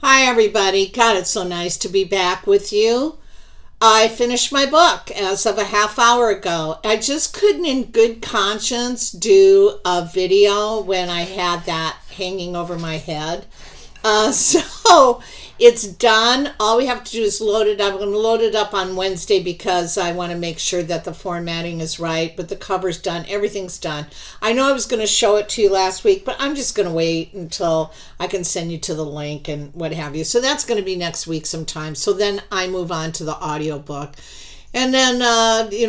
Hi, everybody. God, it's so nice to be back with you. I finished my book as of a half hour ago. I just couldn't, in good conscience, do a video when I had that hanging over my head. So it's done. All we have to do is load it up. I'm going to load it up on Wednesday because I want to make sure that the formatting is right, but the cover's done. Everything's done. I know I was going to show it to you last week, but I'm just going to wait until I can send you to the link and what have you. So that's going to be next week sometime. So then I move on to the audiobook. And then,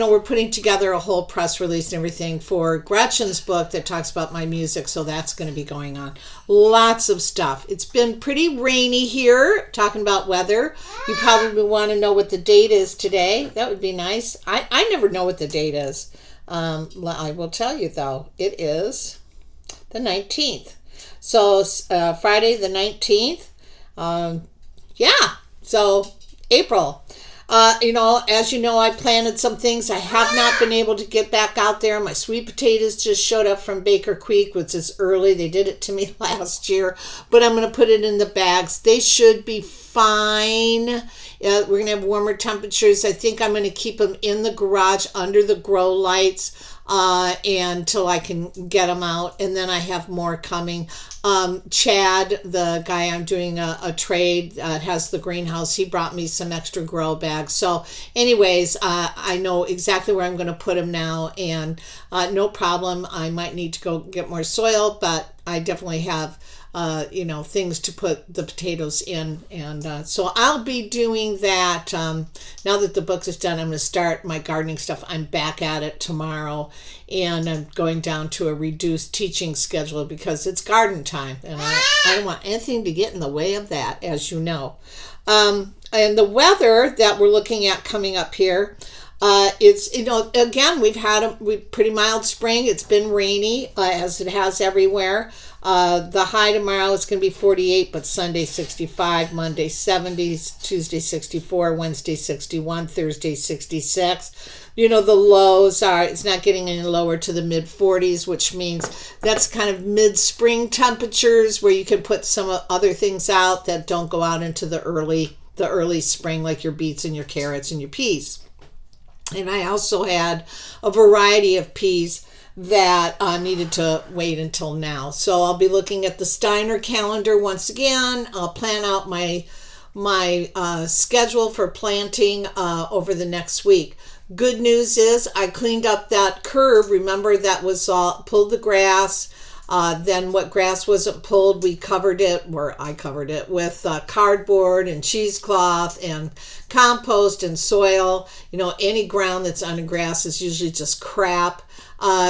we're putting together a whole press release and everything for Gretchen's book that talks about my music. So that's going to be going on. Lots of stuff. It's been pretty rainy here, talking about weather. You probably want to know what the date is today. That would be nice. I never know what the date is. I will tell you, though. It is the 19th. So Friday the 19th. So April. As you know, I planted some things. I have not been able to get back out there. My sweet potatoes just showed up from Baker Creek, which is early. They did it to me last year, but I'm going to put it in the bags. They should be fine. We're going to have warmer temperatures. I think I'm going to keep them in the garage under the grow lights until I can get them out. And then I have more coming. Chad, the guy I'm doing a trade has the greenhouse. He brought me some extra grow bags. So anyways, I know exactly where I'm going to put them now, and no problem. I might need to go get more soil, but I definitely have things to put the potatoes in. And so I'll be doing that. Now that the book is done, I'm going to start my gardening stuff. I'm back at it tomorrow, and I'm going down to a reduced teaching schedule because it's garden time, and I don't want anything to get in the way of that, as you know. And the weather that we're looking at coming up here, it's, again, we've had a pretty mild spring. It's been rainy, as it has everywhere. The high tomorrow is going to be 48, but Sunday 65, Monday 70s, Tuesday 64, Wednesday 61, Thursday 66. The lows are, it's not getting any lower to the mid 40s, which means that's kind of mid-spring temperatures where you can put some other things out that don't go out into the early spring, like your beets and your carrots and your peas. And I also had a variety of peas that needed to wait until now. So I'll be looking at the Steiner calendar once again. I'll plan out my schedule for planting over the next week. Good news is I cleaned up that curb. Remember, that was pulled the grass. Then what grass wasn't pulled, I covered it with cardboard and cheesecloth and compost and soil. Any ground that's under grass is usually just crap.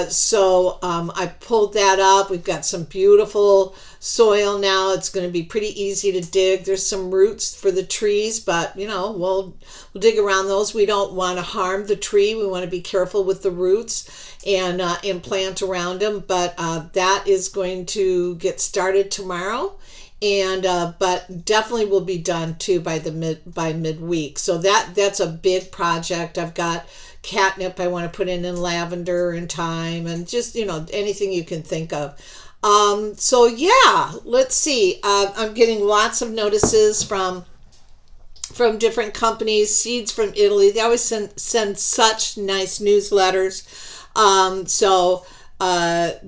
So I pulled that up. We've got some beautiful soil now. It's going to be pretty easy to dig. There's some roots for the trees, but we'll dig around those. We don't want to harm the tree. We want to be careful with the roots and plant around them. But that is going to get started tomorrow. And but definitely will be done too by midweek. So that's a big project. I've got catnip I want to put in lavender and thyme, and just anything you can think of. Let's see. I'm getting lots of notices from different companies. Seeds from Italy. They always send such nice newsletters.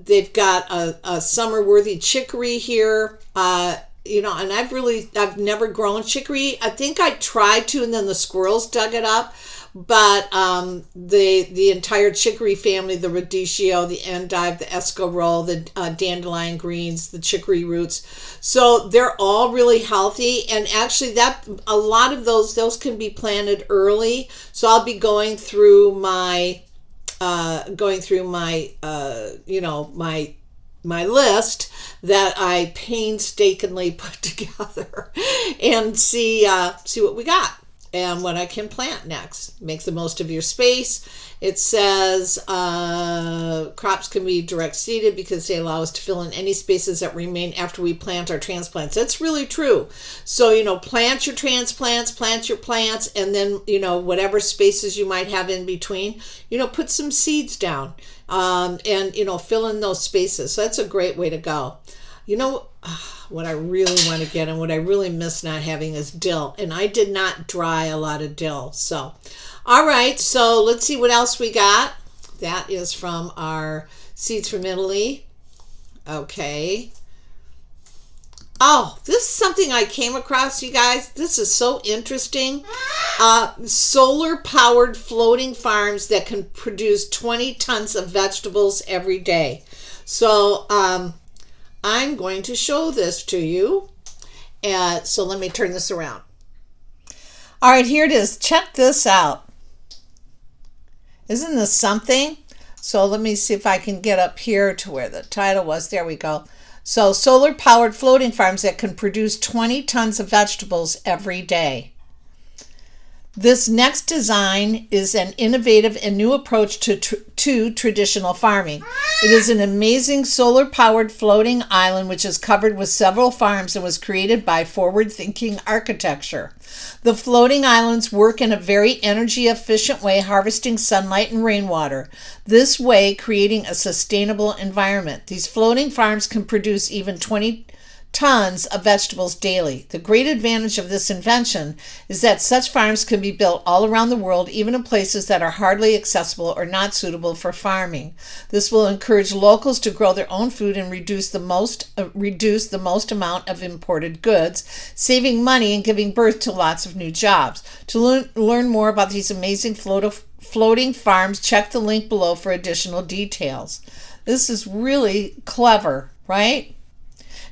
They've got a summer worthy chicory here. And I've never grown chicory. I think I tried to, and then the squirrels dug it up. But the entire chicory family, the radicchio, the endive, the escarole, the dandelion greens, the chicory roots, so they're all really healthy. And actually, a lot of those can be planted early. So I'll be going through my my list that I painstakingly put together and see what we got and what I can plant next. Make the most of your space. It says crops can be direct seeded because they allow us to fill in any spaces that remain after we plant our transplants. That's really true. So, plant your transplants, plant your plants, and then, whatever spaces you might have in between, put some seeds down and, fill in those spaces. So that's a great way to go. You know what I really want to get and what I really miss not having is dill. And I did not dry a lot of dill. So, all right. So let's see what else we got. That is from our Seeds from Italy. Okay. Oh, this is something I came across, you guys. This is so interesting. Solar-powered floating farms that can produce 20 tons of vegetables every day. So I'm going to show this to you. So let me turn this around. All right, here it is. Check this out. Isn't this something? So let me see if I can get up here to where the title was. There we go. So solar-powered floating farms that can produce 20 tons of vegetables every day. This next design is an innovative and new approach to traditional farming. It is an amazing solar-powered floating island which is covered with several farms and was created by forward-thinking architecture. The floating islands work in a very energy-efficient way, harvesting sunlight and rainwater. This way, creating a sustainable environment. These floating farms can produce even 20 tons of vegetables daily. The great advantage of this invention is that such farms can be built all around the world, even in places that are hardly accessible or not suitable for farming. This will encourage locals to grow their own food and reduce the most amount of imported goods, saving money and giving birth to lots of new jobs. To learn more about these amazing floating farms, check the link below for additional details. This is really clever, right?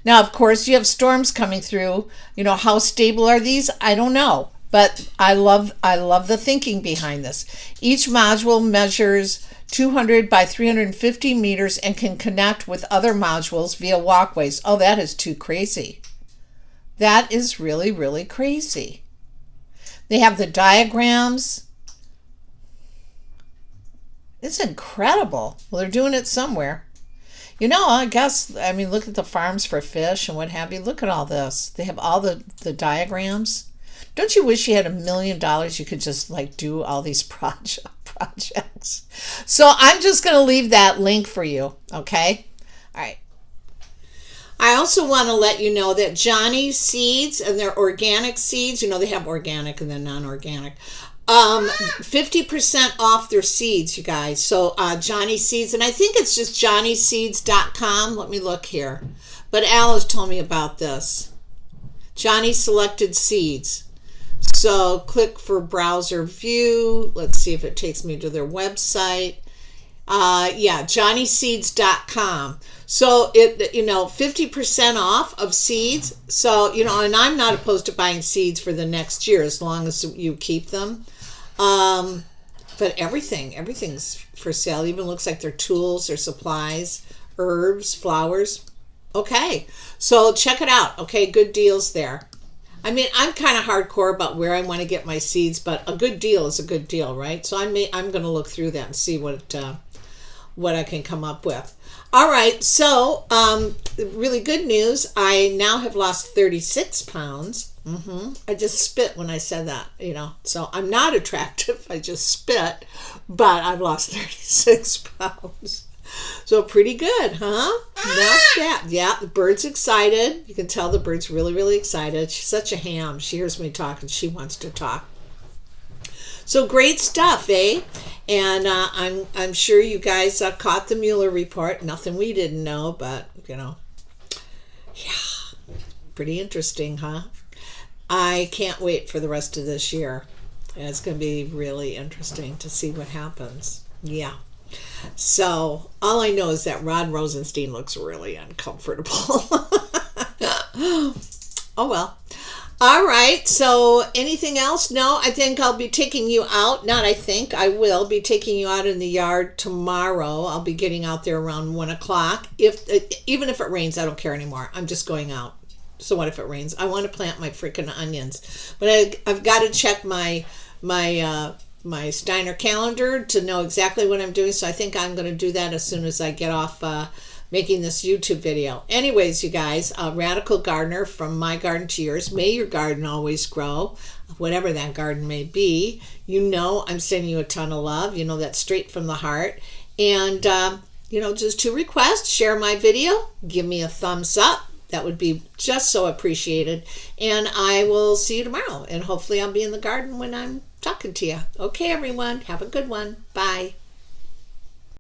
Now, of course, you have storms coming through. You know, how stable are these? I don't know, but I love the thinking behind this. Each module measures 200 by 350 meters and can connect with other modules via walkways. Oh, that is too crazy. That is really, really crazy. They have the diagrams. It's incredible. Well, they're doing it somewhere. You know, I mean, look at the farms for fish and what have you. Look at all this. They have all the diagrams. Don't you wish you had $1 million? You could just like do all these projects. So I'm just going to leave that link for you. Okay. All right. I also want to let you know that Johnny's seeds and their organic seeds, you know, they have organic and then non-organic. 50% off their seeds, you guys. So Johnny Seeds, and I think it's just johnnyseeds.com. Let me look here. But Alice told me about this. Johnny Selected Seeds. So click for browser view. Let's see if it takes me to their website. Yeah, johnnyseeds.com. So it, you know, 50% off of seeds. So, you know, and I'm not opposed to buying seeds for the next year as long as you keep them. But everything's for sale. Even looks like their tools, their supplies, herbs, flowers. Okay, so check it out. Okay, good deals there. I mean, I'm kind of hardcore about where I want to get my seeds, but a good deal is a good deal, right? So I'm going to look through that and see what I can come up with. All right, so really good news. I now have lost 36 pounds. I just spit when I said that, you know. So I'm not attractive. I just spit, but I've lost 36 pounds. So pretty good, huh? Not bad. Yeah, the bird's excited. You can tell the bird's really, really excited. She's such a ham. She hears me talk and she wants to talk. So great stuff, eh? And I'm sure you guys caught the Mueller report. Nothing we didn't know, but, you know, yeah, pretty interesting, huh? I can't wait for the rest of this year. And it's going to be really interesting to see what happens. Yeah. So all I know is that Rod Rosenstein looks really uncomfortable. Oh, well. All right. So anything else? No, I think I'll be taking you out. Not I think. I will be taking you out in the yard tomorrow. I'll be getting out there around 1 o'clock. Even if it rains, I don't care anymore. I'm just going out. So what if it rains? I want to plant my freaking onions. But I've got to check my Steiner calendar to know exactly what I'm doing. So I think I'm going to do that as soon as I get off making this YouTube video. Anyways, you guys, Radical Gardener, from my garden to yours. May your garden always grow, whatever that garden may be. You know I'm sending you a ton of love. You know that's straight from the heart. And, you know, just 2 requests. Share my video. Give me a thumbs up. That would be just so appreciated. And I will see you tomorrow. And hopefully I'll be in the garden when I'm talking to you. Okay, everyone. Have a good one. Bye.